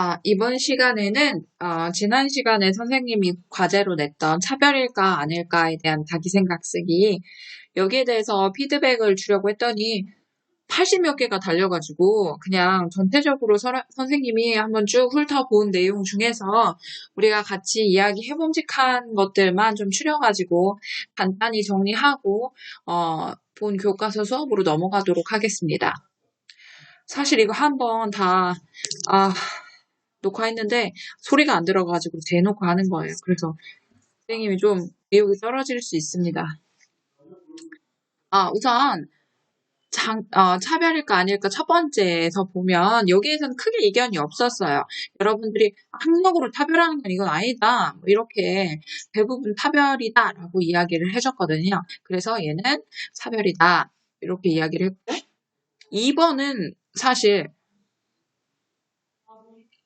자, 이번 시간에는 지난 시간에 선생님이 과제로 냈던 차별일까 아닐까에 대한 자기 생각 쓰기, 여기에 대해서 피드백을 주려고 했더니 80몇 개가 달려가지고 그냥 전체적으로 선생님이 한번 쭉 훑어본 내용 중에서 우리가 같이 이야기해봄직한 것들만 좀 추려가지고 간단히 정리하고 본 교과서 수업으로 넘어가도록 하겠습니다. 사실 이거 한번 다 녹화했는데 소리가 안 들어가지고 대놓고 하는 거예요. 그래서 선생님이 좀 의욕이 떨어질 수 있습니다. 우선 차별일까 아닐까 첫 번째에서 보면 여기에서는 크게 이견이 없었어요. 여러분들이 학력으로 차별하는 건 이건 아니다. 뭐 이렇게 대부분 차별이다 라고 이야기를 해줬거든요. 그래서 얘는 차별이다 이렇게 이야기를 했고 2번은 사실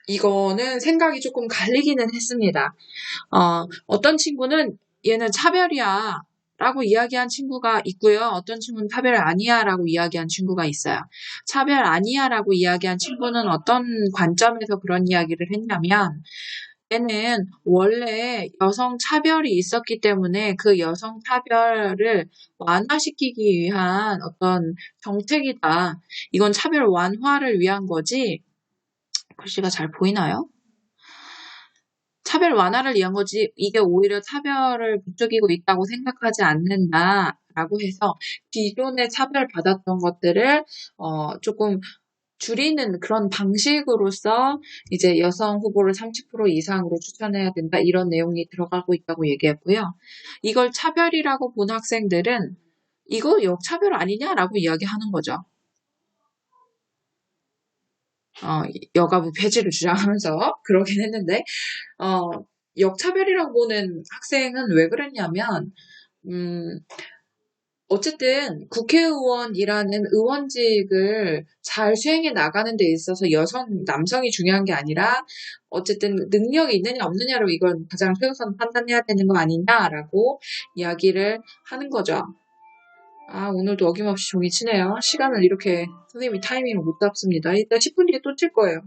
이거는 생각이 조금 갈리기는 했습니다. 어떤 친구는 얘는 차별이야 라고 이야기한 친구가 있고요. 어떤 친구는 차별 아니야 라고 이야기한 친구가 있어요. 차별 아니야 라고 이야기한 친구는 어떤 관점에서 그런 이야기를 했냐면 얘는 원래 여성 차별이 있었기 때문에 그 여성 차별을 완화시키기 위한 어떤 정책이다. 이건 차별 완화를 위한 거지. 글씨가 잘 보이나요? 차별 완화를 위한 거지 이게 오히려 차별을 부추기고 있다고 생각하지 않는다라고 해서 기존에 차별받았던 것들을 조금 줄이는 그런 방식으로서 이제 여성 후보를 30% 이상으로 추천해야 된다 이런 내용이 들어가고 있다고 얘기했고요. 이걸 차별이라고 본 학생들은 이거 역차별 아니냐라고 이야기하는 거죠. 여가부 폐지를 주장하면서 그러긴 했는데 역차별이라고 보는 학생은 왜 그랬냐면 어쨌든 국회의원이라는 의원직을 잘 수행해 나가는 데 있어서 남성이 중요한 게 아니라 어쨌든 능력이 있느냐 없느냐로 이걸 가장 최우선 판단해야 되는 거 아니냐라고 이야기를 하는 거죠. 오늘도 어김없이 종이 치네요. 시간을 이렇게 선생님이 타이밍을 못 잡습니다. 일단 10분 뒤에 또 칠 거예요.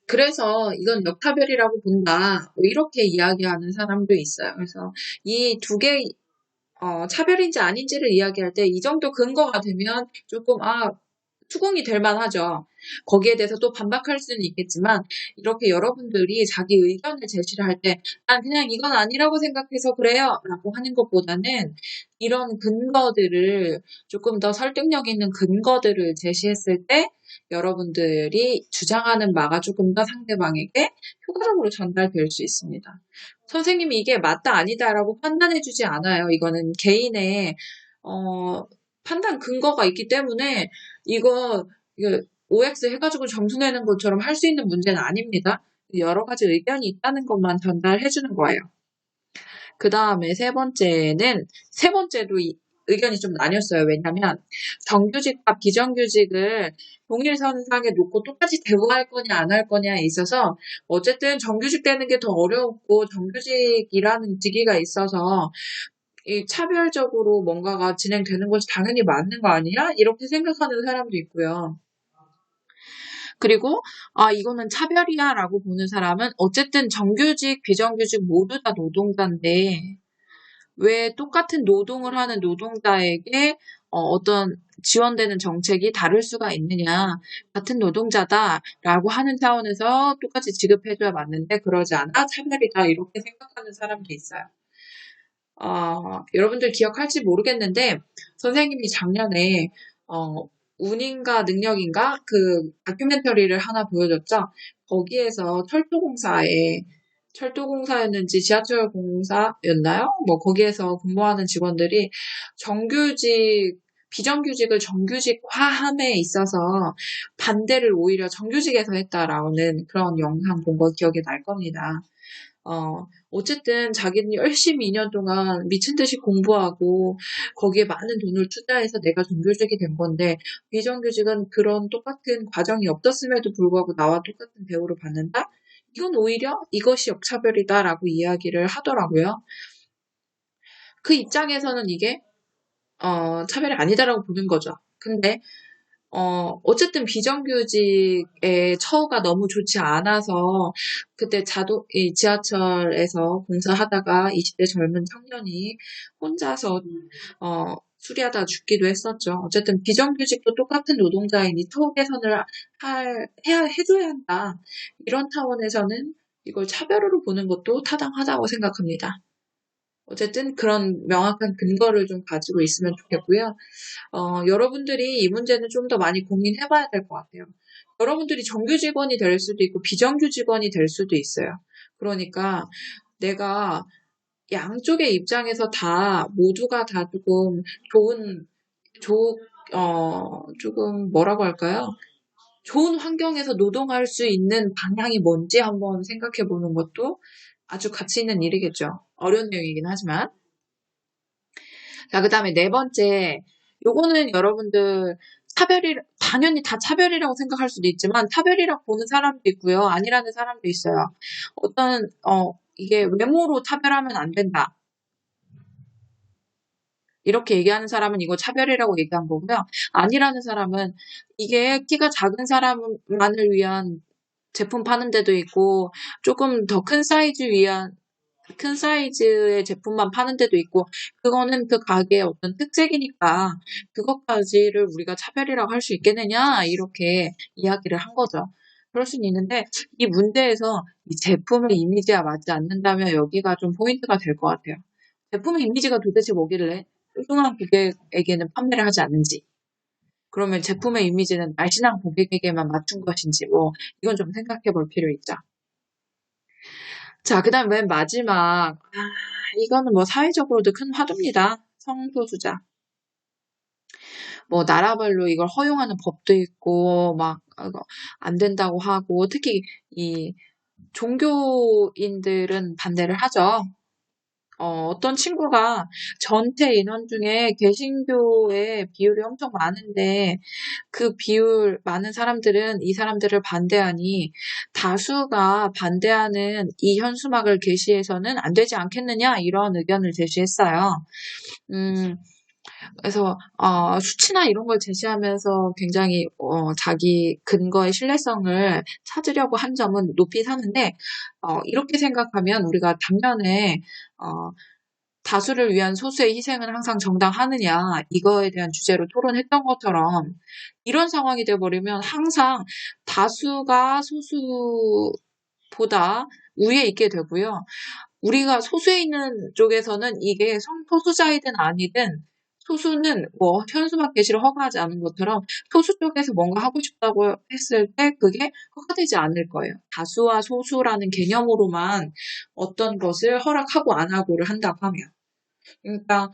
그래서 이건 역차별이라고 본다. 뭐 이렇게 이야기하는 사람도 있어요. 그래서 이 두 개, 차별인지 아닌지를 이야기할 때 이 정도 근거가 되면 조금, 투공이 될 만하죠. 거기에 대해서 또 반박할 수는 있겠지만 이렇게 여러분들이 자기 의견을 제시를 할 때 난 그냥 이건 아니라고 생각해서 그래요 라고 하는 것보다는 이런 근거들을 조금 더 설득력 있는 근거들을 제시했을 때 여러분들이 주장하는 바가 조금 더 상대방에게 효과적으로 전달될 수 있습니다. 선생님이 이게 맞다 아니다라고 판단해주지 않아요. 이거는 개인의 판단 근거가 있기 때문에 이거 OX 해가지고 점수 내는 것처럼 할 수 있는 문제는 아닙니다. 여러 가지 의견이 있다는 것만 전달해주는 거예요. 그 다음에 세 번째도 의견이 좀 나뉘었어요. 왜냐면 정규직과 비정규직을 동일선상에 놓고 똑같이 대우할 거냐 안 할 거냐에 있어서 어쨌든 정규직 되는 게 더 어려웠고 정규직이라는 직위가 있어서 이 차별적으로 뭔가가 진행되는 것이 당연히 맞는 거 아니야? 이렇게 생각하는 사람도 있고요. 그리고 이거는 차별이야 라고 보는 사람은 어쨌든 정규직, 비정규직 모두 다 노동자인데 왜 똑같은 노동을 하는 노동자에게 어떤 지원되는 정책이 다를 수가 있느냐. 같은 노동자다라고 하는 차원에서 똑같이 지급해줘야 맞는데 그러지 않아 차별이다 이렇게 생각하는 사람도 있어요. 여러분들 기억할지 모르겠는데 선생님이 작년에 운인가 능력인가 그 다큐멘터리를 하나 보여줬죠. 거기에서 철도공사였는지 지하철공사였나요? 뭐 거기에서 근무하는 직원들이 비정규직을 정규직화함에 있어서 반대를 오히려 정규직에서 했다라는 그런 영상 본 거 기억이 날 겁니다. 어쨌든 자기는 열심히 2년 동안 미친 듯이 공부하고 거기에 많은 돈을 투자해서 내가 정규직이 된 건데 비정규직은 그런 똑같은 과정이 없었음에도 불구하고 나와 똑같은 대우를 받는다? 이건 오히려 이것이 역차별이다라고 이야기를 하더라고요. 그 입장에서는 이게 차별이 아니다라고 보는 거죠. 근데 어쨌든 비정규직의 처우가 너무 좋지 않아서 그때 이 지하철에서 공사하다가 20대 젊은 청년이 혼자서 수리하다 죽기도 했었죠. 어쨌든 비정규직도 똑같은 노동자이니 처우 개선을 해줘야 한다. 이런 차원에서는 이걸 차별으로 보는 것도 타당하다고 생각합니다. 어쨌든 그런 명확한 근거를 좀 가지고 있으면 좋겠고요. 여러분들이 이 문제는 좀 더 많이 고민해봐야 될 것 같아요. 여러분들이 정규 직원이 될 수도 있고 비정규 직원이 될 수도 있어요. 그러니까 내가 양쪽의 입장에서 모두가 다 조금 조금 뭐라고 할까요? 좋은 환경에서 노동할 수 있는 방향이 뭔지 한번 생각해 보는 것도 아주 가치 있는 일이겠죠. 어려운 내용이긴 하지만. 자, 그 다음에 네 번째, 요거는 여러분들 당연히 다 차별이라고 생각할 수도 있지만, 차별이라고 보는 사람도 있고요. 아니라는 사람도 있어요. 이게 외모로 차별하면 안 된다. 이렇게 얘기하는 사람은 이거 차별이라고 얘기한 거고요. 아니라는 사람은 이게 키가 작은 사람만을 위한 제품 파는 데도 있고, 조금 더 큰 사이즈의 제품만 파는 데도 있고, 그거는 그 가게의 어떤 특색이니까 그것까지를 우리가 차별이라고 할 수 있겠느냐, 이렇게 이야기를 한 거죠. 그럴 수는 있는데 이 문제에서 이 제품의 이미지와 맞지 않는다면 여기가 좀 포인트가 될 것 같아요. 제품의 이미지가 도대체 뭐길래 뚱뚱한 고객에게는 판매를 하지 않는지, 그러면 제품의 이미지는 날씬한 고객에게만 맞춘 것인지, 이건 좀 생각해 볼 필요 있죠. 자, 그 다음 맨 마지막. 이거는 사회적으로도 큰 화두입니다. 성소수자. 나라별로 이걸 허용하는 법도 있고, 안 된다고 하고, 특히 이 종교인들은 반대를 하죠. 어떤 친구가 전체 인원 중에 개신교의 비율이 엄청 많은데 많은 사람들은 이 사람들을 반대하니 다수가 반대하는 이 현수막을 게시해서는 안 되지 않겠느냐, 이런 의견을 제시했어요. 그래서 수치나 이런 걸 제시하면서 굉장히 자기 근거의 신뢰성을 찾으려고 한 점은 높이 사는데, 이렇게 생각하면 우리가 당면에 다수를 위한 소수의 희생은 항상 정당하느냐, 이거에 대한 주제로 토론했던 것처럼 이런 상황이 돼버리면 항상 다수가 소수보다 우위에 있게 되고요. 우리가 소수에 있는 쪽에서는 이게 성소수자이든 아니든, 소수는 현수막 게시를 허가하지 않은 것처럼 소수 쪽에서 뭔가 하고 싶다고 했을 때 그게 허가되지 않을 거예요. 다수와 소수라는 개념으로만 어떤 것을 허락하고 안 하고를 한다고 하면. 그러니까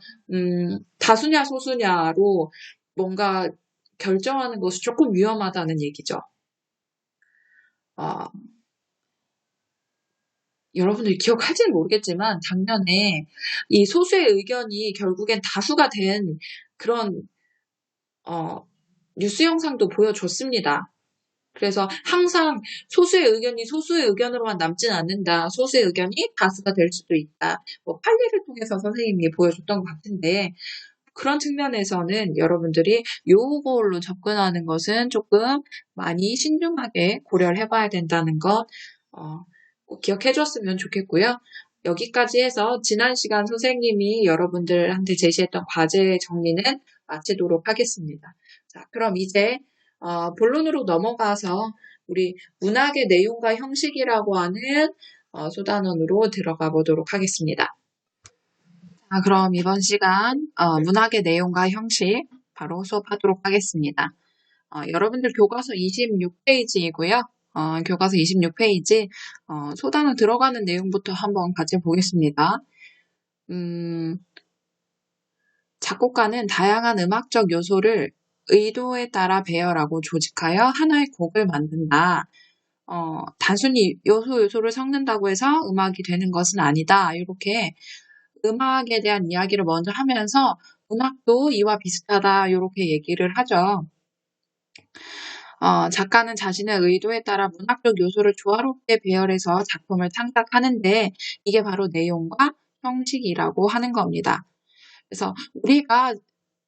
다수냐 소수냐로 뭔가 결정하는 것이 조금 위험하다는 얘기죠. 여러분들이 기억할지는 모르겠지만 작년에 이 소수의 의견이 결국엔 다수가 된 그런 뉴스 영상도 보여줬습니다. 그래서 항상 소수의 의견이 소수의 의견으로만 남지는 않는다. 소수의 의견이 다수가 될 수도 있다. 판례를 통해서 선생님이 보여줬던 것 같은데, 그런 측면에서는 여러분들이 요걸로 접근하는 것은 조금 많이 신중하게 고려를 해봐야 된다는 것 꼭 기억해 줬으면 좋겠고요. 여기까지 해서 지난 시간 선생님이 여러분들한테 제시했던 과제 정리는 마치도록 하겠습니다. 자, 그럼 이제 본론으로 넘어가서 우리 문학의 내용과 형식이라고 하는 소단원으로 들어가 보도록 하겠습니다. 자, 그럼 이번 시간 문학의 내용과 형식 바로 수업하도록 하겠습니다. 여러분들 교과서 26페이지이고요. 교과서 26페이지 소단원 들어가는 내용부터 한번 같이 보겠습니다. 작곡가는 다양한 음악적 요소를 의도에 따라 배열하고 조직하여 하나의 곡을 만든다. 단순히 요소를 섞는다고 해서 음악이 되는 것은 아니다. 이렇게 음악에 대한 이야기를 먼저 하면서 문학도 이와 비슷하다, 이렇게 얘기를 하죠. 작가는 자신의 의도에 따라 문학적 요소를 조화롭게 배열해서 작품을 창작하는데 이게 바로 내용과 형식이라고 하는 겁니다. 그래서 우리가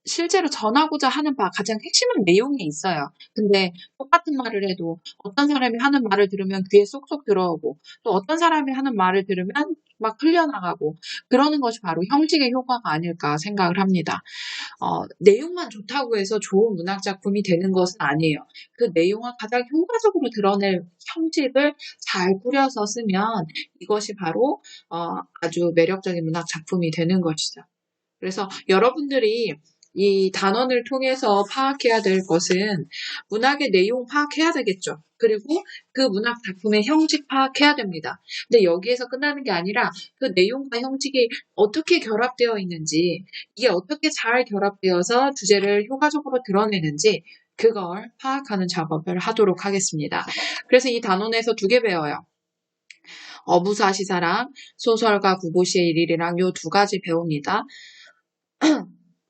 실제로 전하고자 하는 바 가장 핵심은 내용에 있어요. 근데 똑같은 말을 해도 어떤 사람이 하는 말을 들으면 귀에 쏙쏙 들어오고 또 어떤 사람이 하는 말을 들으면 막 흘려나가고 그러는 것이 바로 형식의 효과가 아닐까 생각을 합니다. 내용만 좋다고 해서 좋은 문학 작품이 되는 것은 아니에요. 그 내용을 가장 효과적으로 드러낼 형식을 잘 꾸려서 쓰면 이것이 바로 아주 매력적인 문학 작품이 되는 것이죠. 그래서 여러분들이 이 단원을 통해서 파악해야 될 것은 문학의 내용 파악해야 되겠죠. 그리고 그 문학 작품의 형식 파악해야 됩니다. 근데 여기에서 끝나는 게 아니라 그 내용과 형식이 어떻게 결합되어 있는지, 이게 어떻게 잘 결합되어서 주제를 효과적으로 드러내는지 그걸 파악하는 작업을 하도록 하겠습니다. 그래서 이 단원에서 2개 배워요. 어부사시사랑 소설가 구보시의 일일이랑 요 2가지 배웁니다.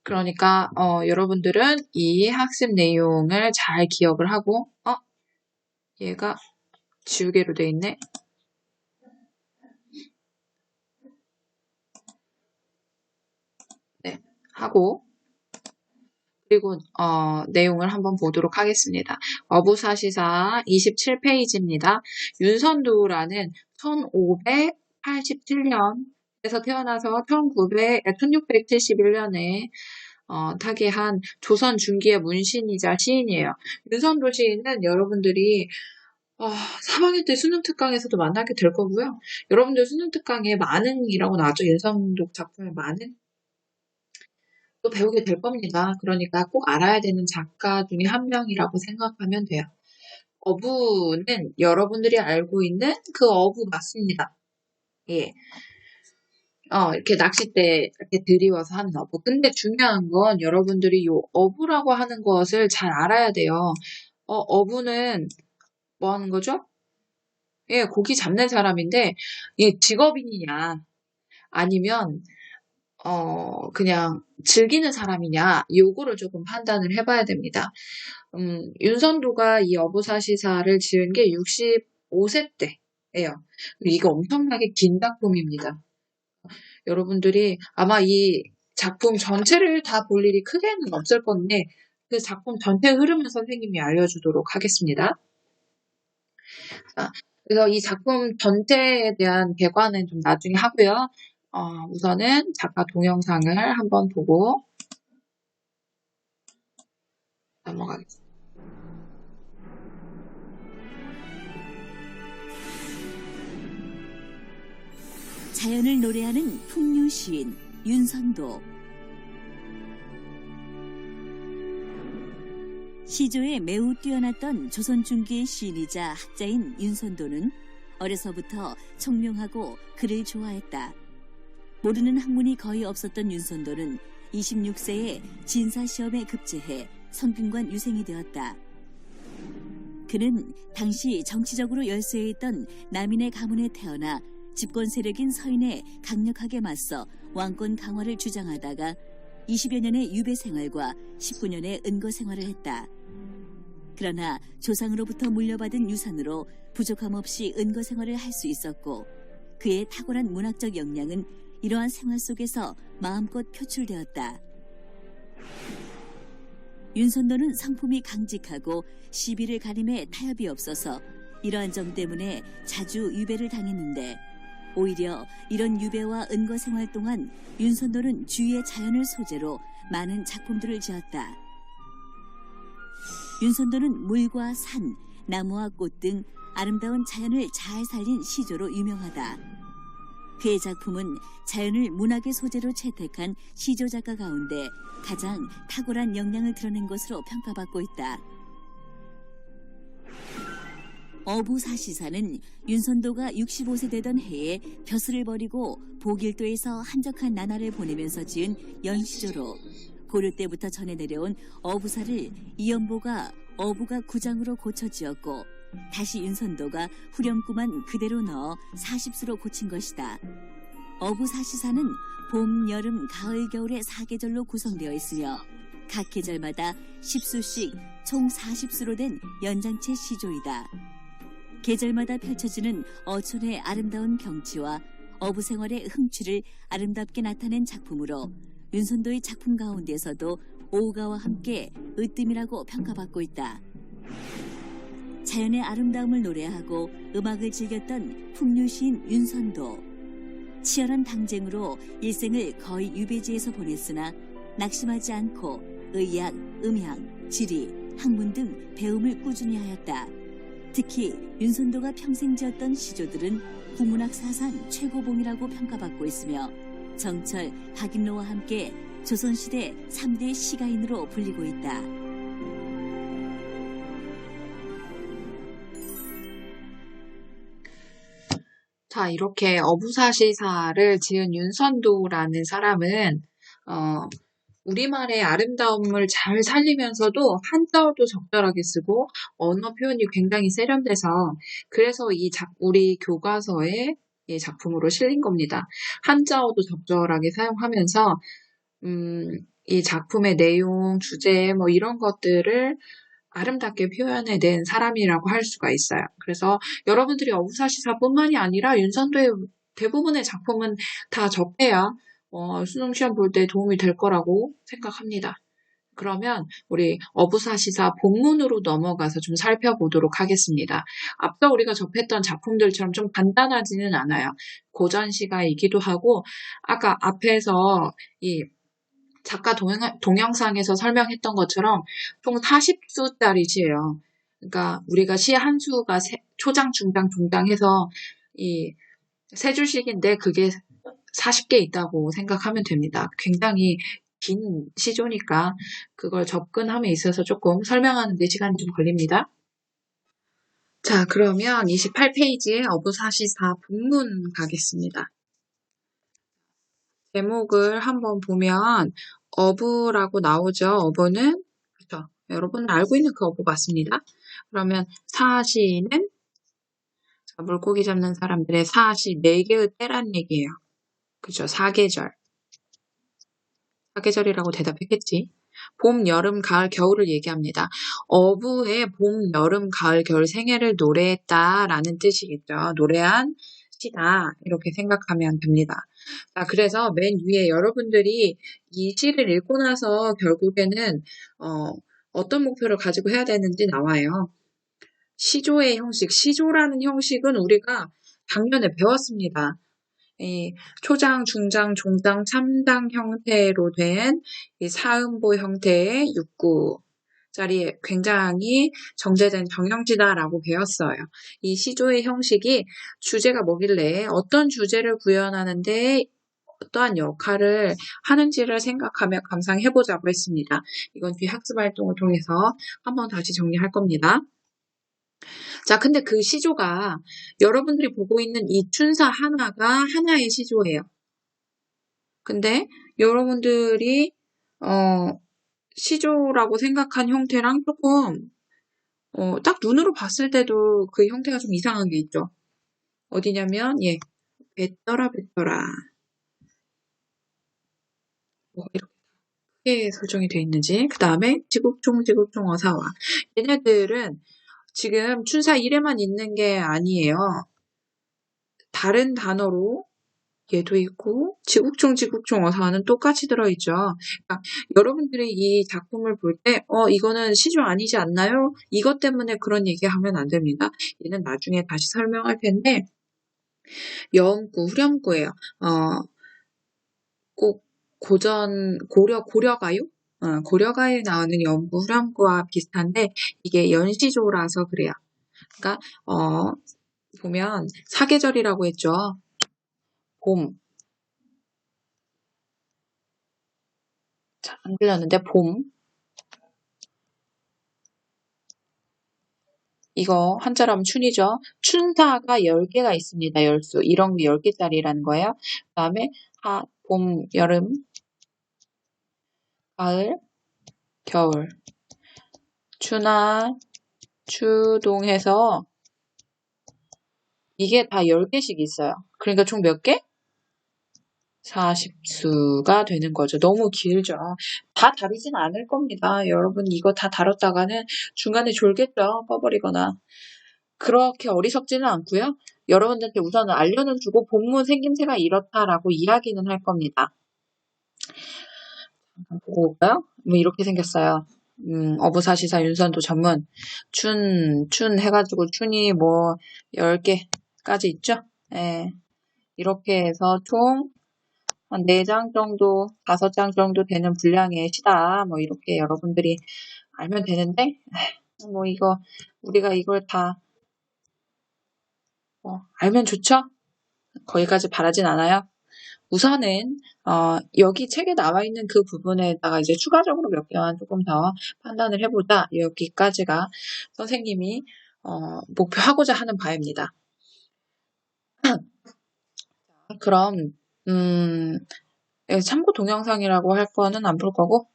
그러니까 여러분들은 이 학습 내용을 잘 기억을 하고 얘가 지우개로 돼 있네. 네, 하고 그리고 내용을 한번 보도록 하겠습니다. 어부사시사 27페이지입니다. 윤선두라는 1587년에서 태어나서 1671년에 타계한 조선 중기의 문신이자 시인이에요. 윤선도 시인은 여러분들이 3학년 때 수능 특강에서도 만나게 될 거고요. 여러분들 수능 특강에 만흥이라고 나왔죠. 윤선도 작품의 만흥. 또 배우게 될 겁니다. 그러니까 꼭 알아야 되는 작가 중에 한 명이라고 생각하면 돼요. 어부는 여러분들이 알고 있는 그 어부 맞습니다. 예. 이렇게 낚싯대 이렇게 들이워서 하는 어부. 근데 중요한 건 여러분들이 요 어부라고 하는 것을 잘 알아야 돼요. 어부는 뭐 하는 거죠? 예, 고기 잡는 사람인데 이게 직업인이냐 아니면 그냥 즐기는 사람이냐 요거를 조금 판단을 해봐야 됩니다. 윤선도가 이 어부사시사를 지은 게 65세 때예요. 이거 엄청나게 긴 작품입니다. 여러분들이 아마 이 작품 전체를 다 볼 일이 크게는 없을 건데 그 작품 전체 흐름을 선생님이 알려주도록 하겠습니다. 자, 그래서 이 작품 전체에 대한 개관은 좀 나중에 하고요. 우선은 작가 동영상을 한번 보고 넘어가겠습니다. 자연을 노래하는 풍류 시인 윤선도. 시조에 매우 뛰어났던 조선 중기의 시인이자 학자인 윤선도는 어려서부터 총명하고 글을 좋아했다. 모르는 학문이 거의 없었던 윤선도는 26세에 진사시험에 급제해 성균관 유생이 되었다. 그는 당시 정치적으로 열세에 있던 남인의 가문에 태어나 집권 세력인 서인에 강력하게 맞서 왕권 강화를 주장하다가 20여 년의 유배 생활과 19년의 은거 생활을 했다. 그러나 조상으로부터 물려받은 유산으로 부족함 없이 은거 생활을 할 수 있었고 그의 탁월한 문학적 역량은 이러한 생활 속에서 마음껏 표출되었다. 윤선도는 성품이 강직하고 시비를 가림해 타협이 없어서 이러한 점 때문에 자주 유배를 당했는데 오히려 이런 유배와 은거 생활 동안 윤선도는 주위의 자연을 소재로 많은 작품들을 지었다. 윤선도는 물과 산, 나무와 꽃 등 아름다운 자연을 잘 살린 시조로 유명하다. 그의 작품은 자연을 문학의 소재로 채택한 시조 작가 가운데 가장 탁월한 역량을 드러낸 것으로 평가받고 있다. 어부사시사는 윤선도가 65세 되던 해에 벼슬을 버리고 보길도에서 한적한 나날을 보내면서 지은 연시조로 고려 때부터 전해 내려온 어부사를 이연보가 어부가 구장으로 고쳐 지었고 다시 윤선도가 후렴구만 그대로 넣어 40수로 고친 것이다. 어부사시사는 봄, 여름, 가을, 겨울의 4계절로 구성되어 있으며 각 계절마다 10수씩 총 40수로 된 연장체 시조이다. 계절마다 펼쳐지는 어촌의 아름다운 경치와 어부 생활의 흥취를 아름답게 나타낸 작품으로 윤선도의 작품 가운데서도 오가와 함께 으뜸이라고 평가받고 있다. 자연의 아름다움을 노래하고 음악을 즐겼던 풍류시인 윤선도. 치열한 당쟁으로 일생을 거의 유배지에서 보냈으나 낙심하지 않고 의학, 음향, 지리, 학문 등 배움을 꾸준히 하였다. 특히 윤선도가 평생 지었던 시조들은 국문학 사상 최고봉이라고 평가받고 있으며 정철, 박인로와 함께 조선시대 3대 시가인으로 불리고 있다. 자, 이렇게 어부사시사를 지은 윤선도라는 사람은 우리말의 아름다움을 잘 살리면서도 한자어도 적절하게 쓰고 언어 표현이 굉장히 세련돼서 그래서 우리 교과서에 이 작품으로 실린 겁니다. 한자어도 적절하게 사용하면서 이 작품의 내용, 주제 뭐 이런 것들을 아름답게 표현해낸 사람이라고 할 수가 있어요. 그래서 여러분들이 어부사시사뿐만이 아니라 윤선도의 대부분의 작품은 다 접해야 수능 시험 볼 때 도움이 될 거라고 생각합니다. 그러면 우리 어부사시사 본문으로 넘어가서 좀 살펴보도록 하겠습니다. 앞서 우리가 접했던 작품들처럼 좀 간단하지는 않아요. 고전시가이기도 하고 아까 앞에서 이 작가 동영상에서 설명했던 것처럼 총 40수짜리 시예요. 그러니까 우리가 시 한 수가 초장, 중장, 종장 해서 이 세 줄씩인데 그게 40개 있다고 생각하면 됩니다. 굉장히 긴 시조니까 그걸 접근함에 있어서 조금 설명하는 데 시간이 좀 걸립니다. 자, 그러면 28페이지에 어부사시사 본문 가겠습니다. 제목을 한번 보면 어부라고 나오죠. 어부는 그렇죠. 여러분 알고 있는 그 어부 맞습니다. 그러면 사시는 물고기 잡는 사람들의 사시 4개의 때란 얘기예요. 그죠? 사계절. 사계절이라고 대답했겠지. 봄, 여름, 가을, 겨울을 얘기합니다. 어부의 봄, 여름, 가을, 겨울 생애를 노래했다라는 뜻이겠죠. 노래한 시다. 이렇게 생각하면 됩니다. 자, 그래서 맨 위에 여러분들이 이 시를 읽고 나서 결국에는 어떤 목표를 가지고 해야 되는지 나와요. 시조의 형식. 시조라는 형식은 우리가 작년에 배웠습니다. 이 초장, 중장, 종장, 3장 형태로 된 이 사음보 형태의 6구짜리 굉장히 정제된 정형지다라고 배웠어요. 이 시조의 형식이 주제가 뭐길래 어떤 주제를 구현하는데 어떠한 역할을 하는지를 생각하며 감상해보자고 했습니다. 이건 뒤 학습활동을 통해서 한번 다시 정리할 겁니다. 자, 근데 그 시조가 여러분들이 보고 있는 이 춘사 하나가 하나의 시조예요. 근데 여러분들이 시조라고 생각한 형태랑 조금 딱 눈으로 봤을 때도 그 형태가 좀 이상한 게 있죠. 어디냐면 뱉더라 이렇게 크게 설정이 되어 있는지. 그 다음에 지국종 어사와 얘네들은 지금 춘사 1에만 있는 게 아니에요. 다른 단어로 얘도 있고 지국종 어사와는 똑같이 들어있죠. 그러니까 여러분들이 이 작품을 볼 때 이거는 시조 아니지 않나요? 이것 때문에 그런 얘기하면 안 됩니다. 얘는 나중에 다시 설명할 텐데 여음구, 후렴구예요. 꼭 고려가요? 고려가에 나오는 여음구, 후렴구와 비슷한데 이게 연시조라서 그래요. 그러니까 보면 사계절이라고 했죠. 봄. 자, 안 들렸는데 봄. 이거 한자로 하면 춘이죠. 춘사가 10개가 있습니다. 열수. 이런 게 10개짜리라는 거예요. 그 다음에 봄, 여름, 가을, 겨울. 추나, 추동해서 이게 다 10개씩 있어요. 그러니까 총 몇 개? 40수가 되는 거죠. 너무 길죠. 다 다루진 않을 겁니다. 여러분 이거 다 다뤘다가는 중간에 졸겠죠. 꺼버리거나. 그렇게 어리석지는 않고요. 여러분들한테 우선은 알려는 주고 본문 생김새가 이렇다라고 이야기는 할 겁니다. 보고 올까요? 뭐 이렇게 생겼어요. 어부사시사 윤선도 전문 춘 해가지고 춘이 뭐 10개까지 있죠? 예. 이렇게 해서 총 한 4장 정도, 5장 정도 되는 분량의 시다. 뭐 이렇게 여러분들이 알면 되는데, 뭐 이거, 우리가 이걸 다, 알면 좋죠? 거기까지 바라진 않아요. 우선은, 여기 책에 나와 있는 그 부분에다가 이제 추가적으로 몇 개만 조금 더 판단을 해보자. 여기까지가 선생님이, 목표하고자 하는 바입니다. 그럼, 참고 동영상이라고 할 거는 안 볼 거고,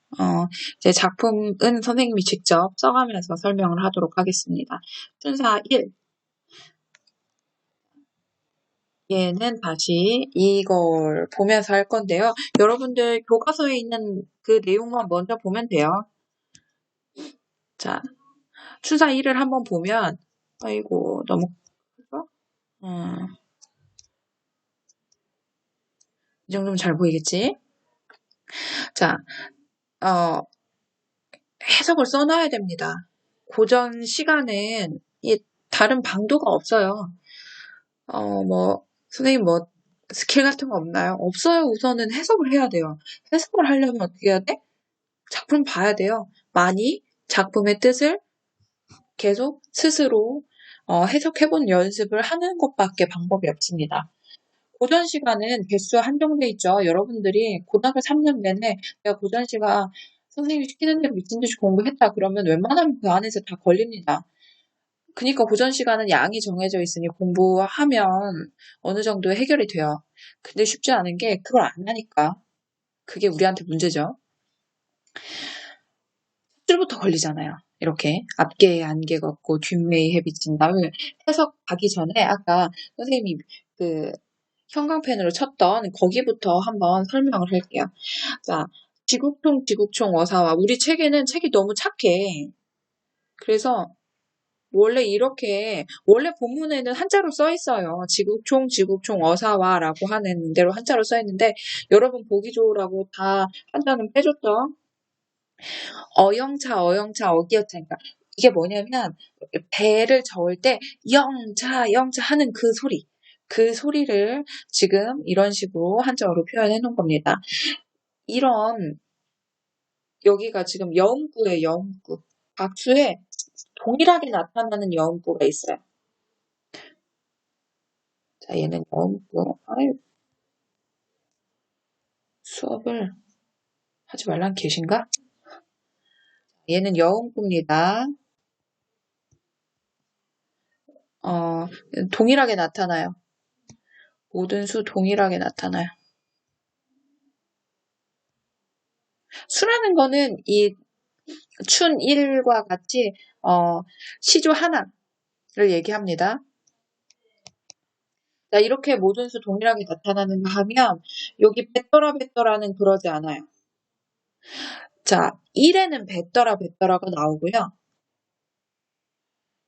이제 작품은 선생님이 직접 써가면서 설명을 하도록 하겠습니다. 춘사 1. 얘는 다시 이걸 보면서 할 건데요. 여러분들 교과서에 있는 그 내용만 먼저 보면 돼요. 자, 춘사 1을 한번 보면, 아이고, 너무 크죠? 이 정도면 잘 보이겠지? 자, 해석을 써놔야 됩니다. 고전 시간은 다른 방도가 없어요. 선생님 스킬 같은 거 없나요? 없어요. 우선은 해석을 해야 돼요. 해석을 하려면 어떻게 해야 돼? 작품 봐야 돼요. 많이 작품의 뜻을 계속 스스로 해석해본 연습을 하는 것밖에 방법이 없습니다. 고전 시간은 개수 한정돼 있죠. 여러분들이 고등학교 3년 내내 내가 고전 시간 선생님이 시키는 대로 미친 듯이 공부했다 그러면 웬만하면 그 안에서 다 걸립니다. 그니까 고전 시간은 양이 정해져 있으니 공부하면 어느 정도 해결이 돼요. 근데 쉽지 않은 게 그걸 안 하니까. 그게 우리한테 문제죠. 첫 줄부터 걸리잖아요. 이렇게 앞개에 안개가 없고 뒷매에 해비 친다. 해석하기 전에 아까 선생님이 그 형광펜으로 쳤던 거기부터 한번 설명을 할게요. 자, 지국총 어사와 우리 책에는 책이 너무 착해. 그래서 원래 본문에는 한자로 써 있어요. 지국총 어사와라고 하는 대로 한자로 써 있는데, 여러분 보기 좋으라고 다 한자는 빼줬죠? 어영차, 어기어차니까. 이게 뭐냐면, 배를 저을 때, 영차 하는 그 소리. 그 소리를 지금 이런 식으로 한자어로 표현해 놓은 겁니다. 여기가 지금 여음구예요, 여음구. 박수에 동일하게 나타나는 여음구가 있어요. 자, 얘는 여음구. 수업을 하지 말란 계신가? 얘는 여음구입니다. 동일하게 나타나요. 모든 수 동일하게 나타나요. 수라는 거는 이 춘1과 같이 시조 하나를 얘기합니다. 자, 이렇게 모든 수 동일하게 나타나는가 하면 여기 뱃더라는 그러지 않아요. 자, 1에는 뱃더라가 나오고요.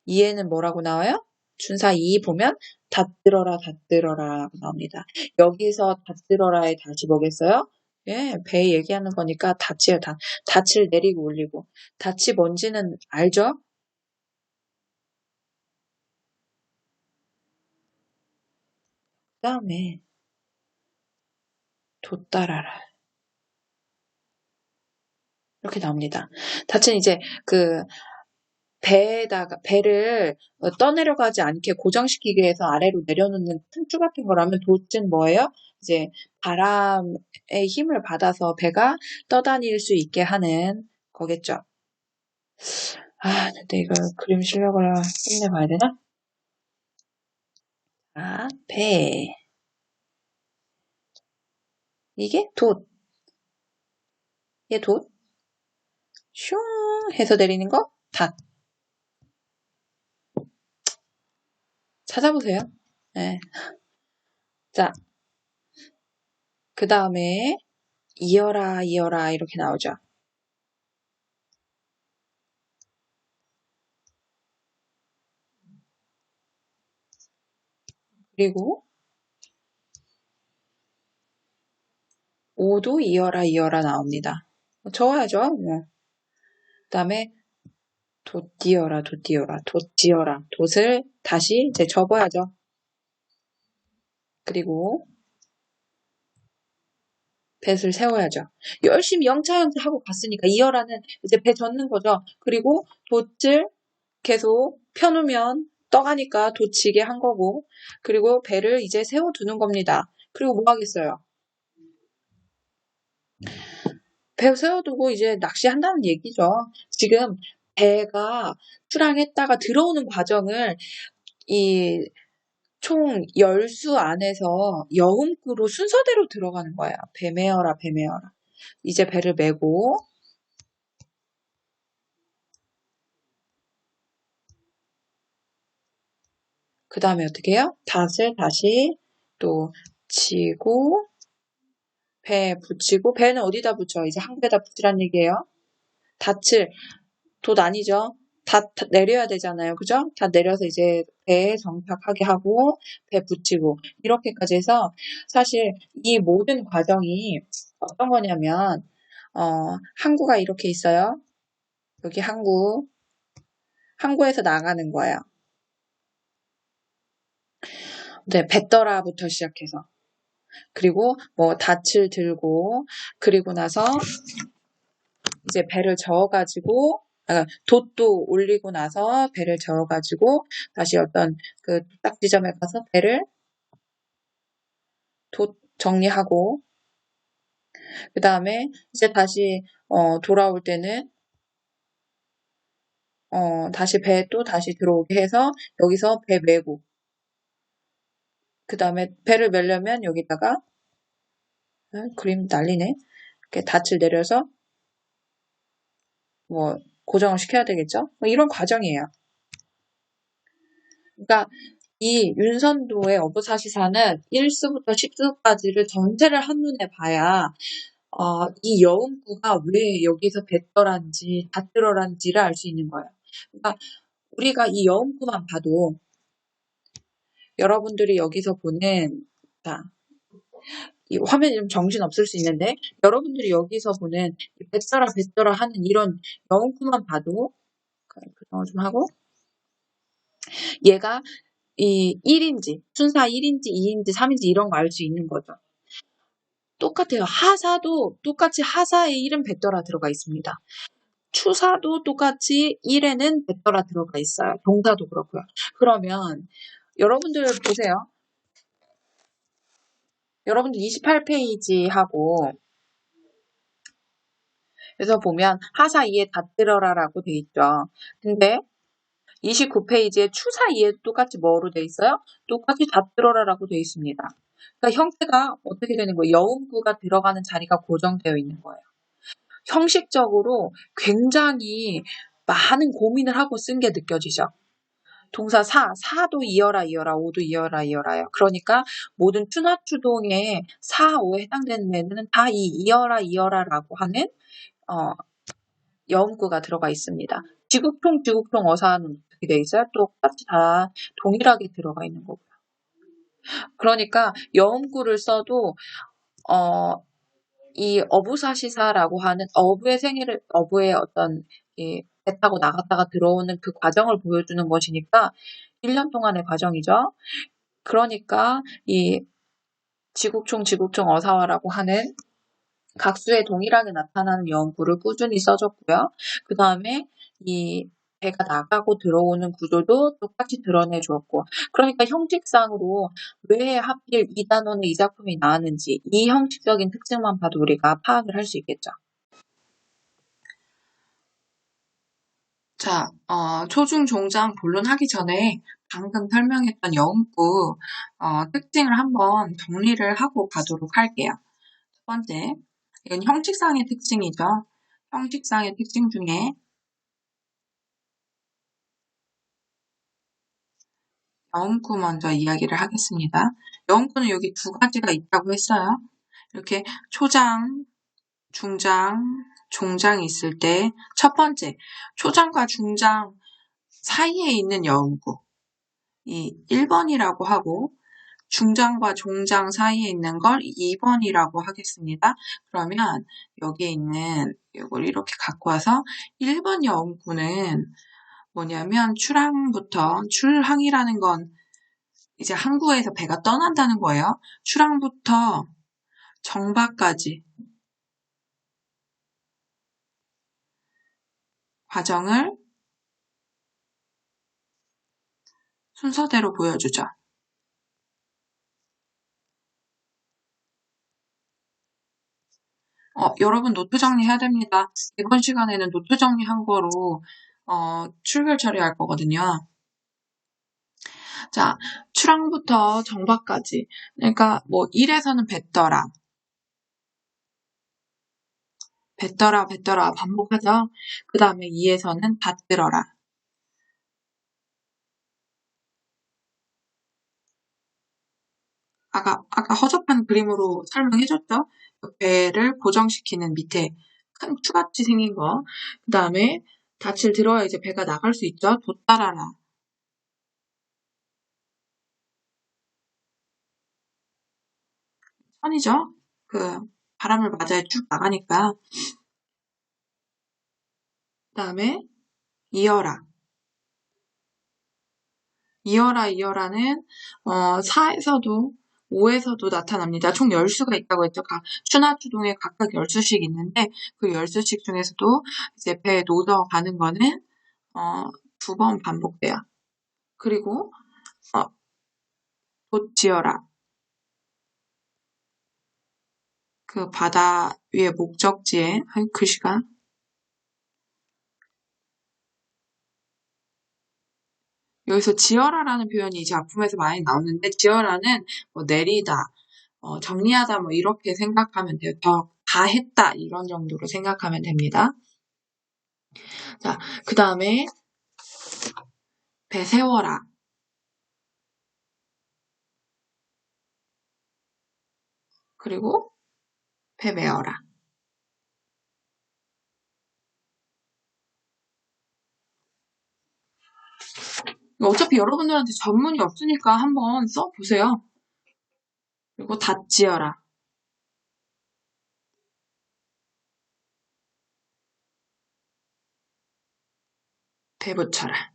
2에는 뭐라고 나와요? 춘사 2 보면 닷들어라 나옵니다. 여기서 닷들어라에 다시 뭐겠어요? 예, 배 얘기하는 거니까 닷이에요. 닷을 내리고 올리고. 닷이 뭔지는 알죠? 그 다음에 돛따라라 이렇게 나옵니다. 닷은 이제 배를 떠내려가지 않게 고정시키기 위해서 아래로 내려놓는 튼줄 같은 거라면 돛은 뭐예요? 이제 바람의 힘을 받아서 배가 떠다닐 수 있게 하는 거겠죠. 근데 이걸 그림 실력을 끝내봐야 되나? 배. 이게 돛. 얘 돛. 슝 해서 내리는 거 닷. 찾아보세요. 네. 자, 그 다음에 이어라 이렇게 나오죠. 그리고 오도 이어라 나옵니다. 적어야죠. 뭐. 그다음에 돛지어라, 돛지어라. 돛을 다시 이제 접어야죠. 그리고 뱃을 세워야죠. 열심히 영차 하고 갔으니까 이어라는 이제 배 젓는 거죠. 그리고 돛을 계속 펴놓으면 떠가니까 돛치게 한 거고, 그리고 배를 이제 세워두는 겁니다. 그리고 뭐 하겠어요? 배 세워두고 이제 낚시한다는 얘기죠. 지금 배가 출항했다가 들어오는 과정을 이 총 10수 안에서 여음구로 순서대로 들어가는 거예요. 배 메어라, 배 메어라. 이제 배를 메고, 그 다음에 어떻게 해요? 닷을 다시 또 치고, 배 붙이고, 배는 어디다 붙여? 이제 항배에다 붙이란 얘기예요. 닷을, 돛 아니죠? 닷 내려야 되잖아요. 그죠? 닷 내려서 이제 배에 정착하게 하고, 배 붙이고, 이렇게까지 해서 사실 이 모든 과정이 어떤 거냐면, 항구가 이렇게 있어요. 여기 항구. 항구에서 나가는 거예요. 네, 뱃더라부터 시작해서. 그리고 뭐 닻을 들고, 그리고 나서 이제 배를 저어가지고, 돛도 올리고 나서 배를 저어가지고, 다시 어떤 그 딱 지점에 가서 배를 돛 정리하고, 그 다음에 이제 다시, 돌아올 때는, 다시 배 또 다시 들어오게 해서 여기서 배 메고, 그 다음에 배를 메려면 여기다가, 그림 난리네. 이렇게 닻을 내려서 뭐 고정을 시켜야 되겠죠? 뭐 이런 과정이에요. 그러니까 이 윤선도의 어부사시사는 1수부터 10수까지를 전체를 한눈에 봐야 이 여음구가 왜 여기서 뱉더란지 닿들어란지를 알 수 있는 거예요. 그러니까 우리가 이 여음구만 봐도 여러분들이 여기서 보는 자, 이 화면이 좀 정신없을 수 있는데 여러분들이 여기서 보는 뱉더라 하는 이런 여음구만 봐도 그거 좀 하고 얘가 이 1인지, 순사 1인지, 2인지, 3인지 이런 거 알 수 있는 거죠. 똑같아요. 하사도 똑같이 하사의 1은 뱉더라 들어가 있습니다. 추사도 똑같이 1에는 뱉더라 들어가 있어요. 동사도 그렇고요. 그러면 여러분들 보세요. 여러분들 28페이지하고 그래서 보면 하사 2에 닿들어라라고 돼 있죠. 근데 29페이지에 추사 2에 똑같이 뭐로 돼 있어요? 똑같이 닿들어라라고 돼 있습니다. 그러니까 형태가 어떻게 되는 거예요? 여음구가 들어가는 자리가 고정되어 있는 거예요. 형식적으로 굉장히 많은 고민을 하고 쓴 게 느껴지죠. 동사 사도 이어라, 오도 이어라요. 그러니까 모든 추나추동의 사, 오에 해당되는 애는 다 이 이어라라고 하는 여음구가 들어가 있습니다. 지국통 어사는 어떻게 돼 있어요? 똑같이 다 동일하게 들어가 있는 거고요. 그러니까 여음구를 써도 이 어부사시사라고 하는 어부의 어떤 배 타고 나갔다가 들어오는 그 과정을 보여주는 것이니까 1년 동안의 과정이죠. 그러니까 이 지국총 어사화라고 하는 각수에 동일하게 나타나는 여음구를 꾸준히 써줬고요. 그 다음에 이 배가 나가고 들어오는 구조도 똑같이 드러내 주었고, 그러니까 형식상으로 왜 하필 이 단원의 이 작품이 나왔는지 이 형식적인 특징만 봐도 우리가 파악을 할 수 있겠죠. 자, 초중 종장 본론하기 전에 방금 설명했던 여음구 특징을 한번 정리를 하고 가도록 할게요. 첫 번째, 이건 형식상의 특징이죠. 형식상의 특징 중에 여음구 먼저 이야기를 하겠습니다. 여음구는 여기 두 가지가 있다고 했어요. 이렇게 초장, 중장, 종장이 있을 때 첫 번째, 초장과 중장 사이에 있는 여음구, 이 1번이라고 하고 중장과 종장 사이에 있는 걸 2번이라고 하겠습니다. 그러면 여기에 있는 이걸 이렇게 갖고 와서 1번 연구는 뭐냐면 출항이라는 건 이제 항구에서 배가 떠난다는 거예요. 출항부터 정박까지 과정을 순서대로 보여주죠. 여러분 노트 정리해야 됩니다. 이번 시간에는 노트 정리한 거로 출결 처리할 거거든요. 자, 출항부터 정박까지. 그러니까 뭐 1에서는 뱉더라. 뱉더라 반복하죠. 그 다음에 2에서는 닫들어라. 아까 허접한 그림으로 설명해줬죠? 배를 고정시키는 밑에 큰 추같이 생긴 거. 그 다음에 닻을 들어야 이제 배가 나갈 수 있죠? 돛달아라. 천이죠? 그 바람을 맞아야 쭉 나가니까. 그 다음에 이어라. 이어라는 4에서도 5에서도 나타납니다. 총 10수가 있다고 했죠. 추나추동에 각각 10수씩 있는데 그 10수씩 중에서도 이제 배에 놓여 가는 거는 2번 반복돼요. 그리고 돛 지어라. 그 바다 위에 목적지에 글씨가 여기서 지어라라는 표현이 이 작품에서 많이 나오는데 지어라는 뭐 내리다, 정리하다 뭐 이렇게 생각하면 돼요. 다 했다 이런 정도로 생각하면 됩니다. 자, 그 다음에 배 세워라. 그리고 배 메어라. 어차피 여러분들한테 전문이 없으니까 한번 써보세요. 그리고 닷 지어라. 배 붙여라.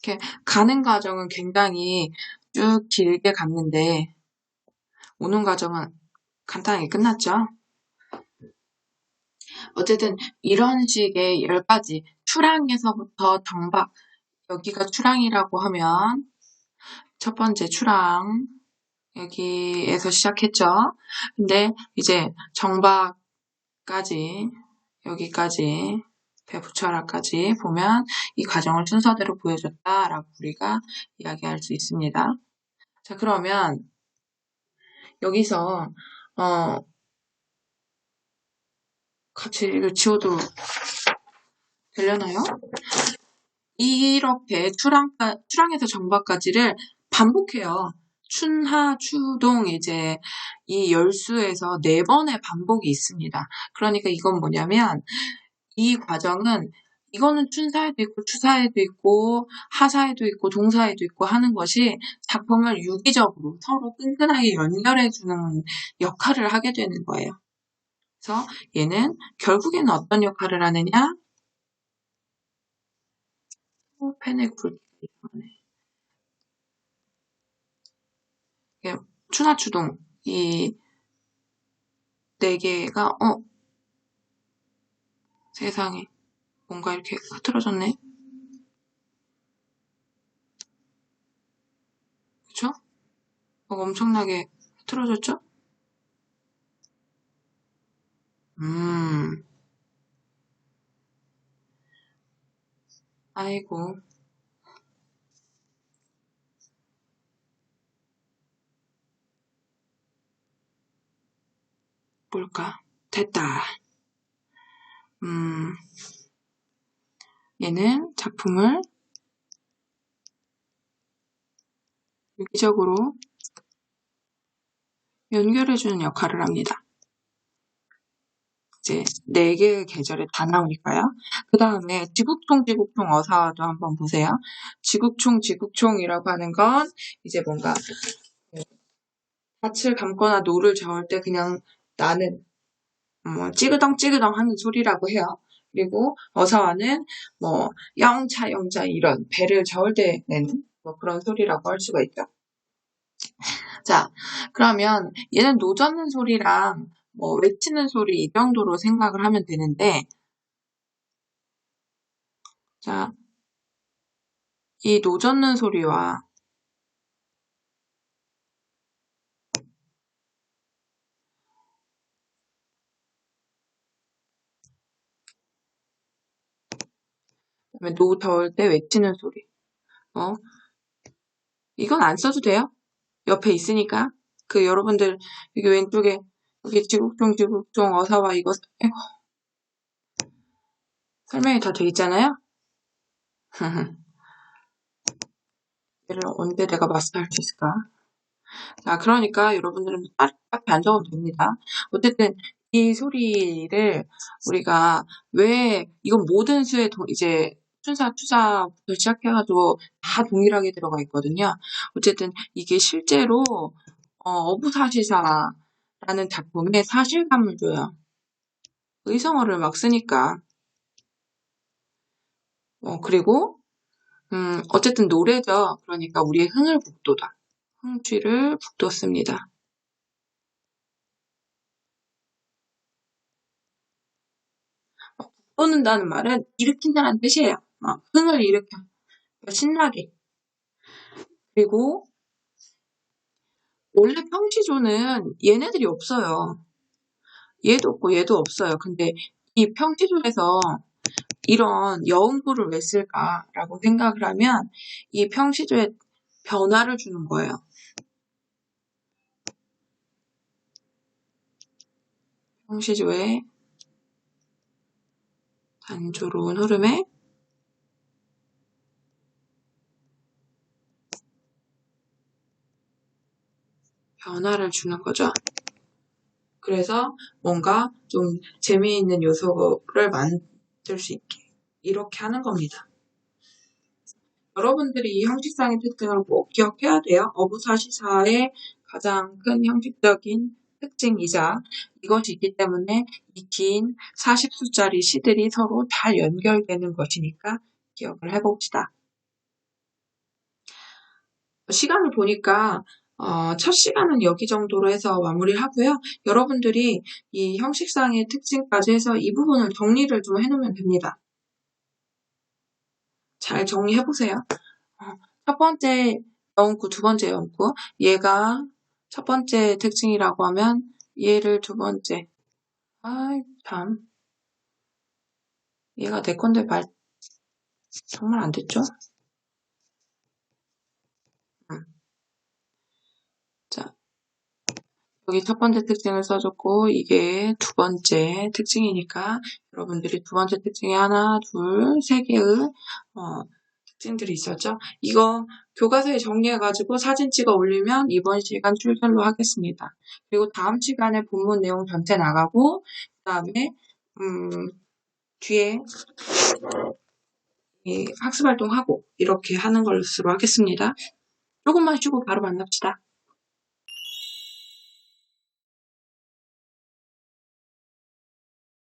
이렇게 가는 과정은 굉장히 쭉 길게 갔는데 오는 과정은 간단하게 끝났죠. 어쨌든 이런 식의 10가지 출항에서부터 정박, 여기가 출항이라고 하면 첫 번째 출항 여기에서 시작했죠. 근데 이제 정박까지 여기까지 배 붙여라까지 보면 이 과정을 순서대로 보여줬다라고 우리가 이야기할 수 있습니다. 자, 그러면 여기서 같이 이거 지워도 되려나요? 이렇게 출항에서 정박까지를 반복해요. 춘하, 추동 이제 이 열수에서 4번의 반복이 있습니다. 그러니까 이건 뭐냐면 이 과정은 이거는 춘사에도 있고 추사에도 있고 하사에도 있고 동사에도 있고 하는 것이 작품을 유기적으로 서로 끈끈하게 연결해주는 역할을 하게 되는 거예요. 그래서 얘는 결국에는 어떤 역할을 하느냐? 펜의 굵기가 이상하네. 추나 추동 이 4개가 세상에 뭔가 이렇게 흐트러졌네. 그쵸? 뭐가 엄청나게 흐트러졌죠? 아이고. 뭘까? 됐다. 얘는 작품을 유기적으로 연결해주는 역할을 합니다. 이제 4개의 계절에 다 나오니까요. 그 다음에 지국총 어사와도 한번 보세요. 지국총이라고 하는 건 이제 뭔가 밭을 감거나 노를 저을 때 그냥 나는 찌그덩 하는 소리라고 해요. 그리고 어사와는 뭐 영차 이런 배를 저을 때 내는 뭐 그런 소리라고 할 수가 있죠. 자, 그러면 얘는 노젓는 소리랑 뭐 외치는 소리 이 정도로 생각을 하면 되는데, 자, 이 노젓는 소리와 그다음에 노 저을 때 외치는 소리, 이건 안 써도 돼요. 옆에 있으니까. 여러분들 여기 왼쪽에 여기 지국종 어사와 이거 설명이 다 돼 있잖아요. 얘를 언제 내가 마스터할 수 있을까? 자, 그러니까 여러분들은 딱히 안 적어도 됩니다. 어쨌든 이 소리를 우리가 왜 이건 모든 수의 이제 춘사, 투사부터 시작해가지고 다 동일하게 들어가 있거든요. 어쨌든 이게 실제로 어부사시사라는 작품에 사실감을 줘요. 의성어를 막 쓰니까. 그리고 어쨌든 노래죠. 그러니까 우리의 흥을 북돋아. 흥취를 북돋습니다. 북돋는다는 말은 일으킨다는 뜻이에요. 흥을 일으켜. 신나게. 그리고 원래 평시조는 얘네들이 없어요. 얘도 없고 얘도 없어요. 근데 이 평시조에서 이런 여음구를 왜 쓸까라고 생각을 하면 이 평시조에 변화를 주는 거예요. 평시조의 단조로운 흐름에 변화를 주는 거죠. 그래서 뭔가 좀 재미있는 요소를 만들 수 있게 이렇게 하는 겁니다. 여러분들이 이 형식상의 특징을 꼭 기억해야 돼요. 어부사시사의 가장 큰 형식적인 특징이자 이것이 있기 때문에 이 긴 40수짜리 시들이 서로 잘 연결되는 것이니까 기억을 해봅시다. 시간을 보니까 첫 시간은 여기 정도로 해서 마무리하고요. 여러분들이 이 형식상의 특징까지 해서 이 부분을 정리를 좀 해놓으면 됩니다. 잘 정리해보세요. 첫 번째 여음구, 두 번째 여음구. 얘가 첫 번째 특징이라고 하면 얘를 두 번째. 아이 참. 얘가 내 건데 정말 안 됐죠? 자, 여기 첫 번째 특징을 써줬고 이게 두 번째 특징이니까 여러분들이 두 번째 특징이 하나, 둘, 세 개의 특징들이 있었죠. 이거 교과서에 정리해가지고 사진 찍어 올리면 이번 시간 출결로 하겠습니다. 그리고 다음 시간에 본문 내용 전체 나가고 그 다음에 뒤에 학습활동하고 이렇게 하는 것으로 하겠습니다. 조금만 쉬고 바로 만납시다.